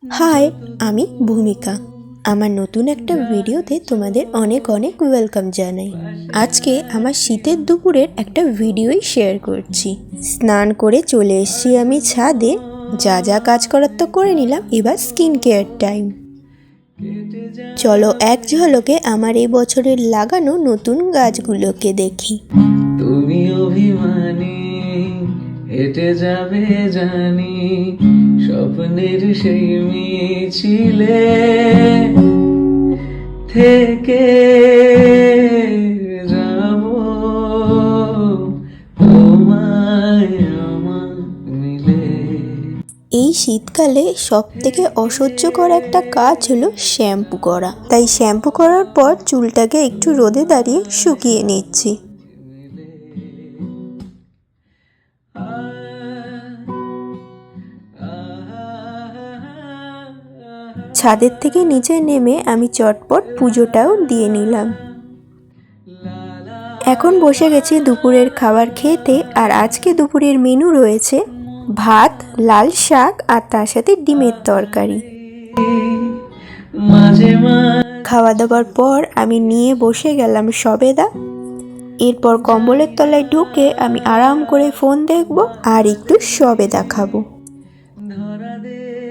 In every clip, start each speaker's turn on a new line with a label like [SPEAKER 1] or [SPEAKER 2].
[SPEAKER 1] हाय आमी भूमिका आमार नतून एकटा भिडियोते तोमादेर अनेक अनेक वेलकाम जानाई। आज के आमार शीतेर दुपुरेर एकटा भिडियोई शेयर करछि। स्नान करे चले एसेछि आमी छादे, जा जा काज करार तो करे निलाम, एबार स्किन केयार टाइम। चलो एक झलके आमार ए बछरेर लागानो नतून गाछगुलोके देखी।
[SPEAKER 2] तुमी अभिमानी हेटे जाबे जानी स्वप्नेर सेई मिছিলে থেকে যাবো তোমায় আমার মিলে।
[SPEAKER 1] এই শীতকালে সবথেকে অসহ্যকর একটা কাজ হলো শ্যাম্পু করা। তাই শ্যাম্পু করার পর চুলটাকে একটু রোদে দাঁড়িয়ে শুকিয়ে নিচ্ছি। ছাদের থেকে নিচে নেমে আমি চটপট পুজোটাও দিয়ে নিলাম। এখন বসে গেছি দুপুরের খাবার খেতে। আর আজকে দুপুরের মেনু রয়েছে ভাত, লাল শাক আর তার সাথে ডিমের তরকারি। খাওয়া দাওয়ার পর আমি নিয়ে বসে গেলাম সবেদা। এরপর কম্বলের তলায় ঢুকে আমি আরাম করে ফোন দেখব আর একটু সবেদা খাবো।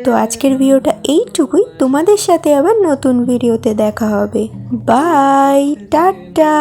[SPEAKER 1] তো আজকের ভিডিওটা এইটুকুই। তোমাদের সাথে আবার নতুন ভিডিওতে দেখা হবে। Bye, tata.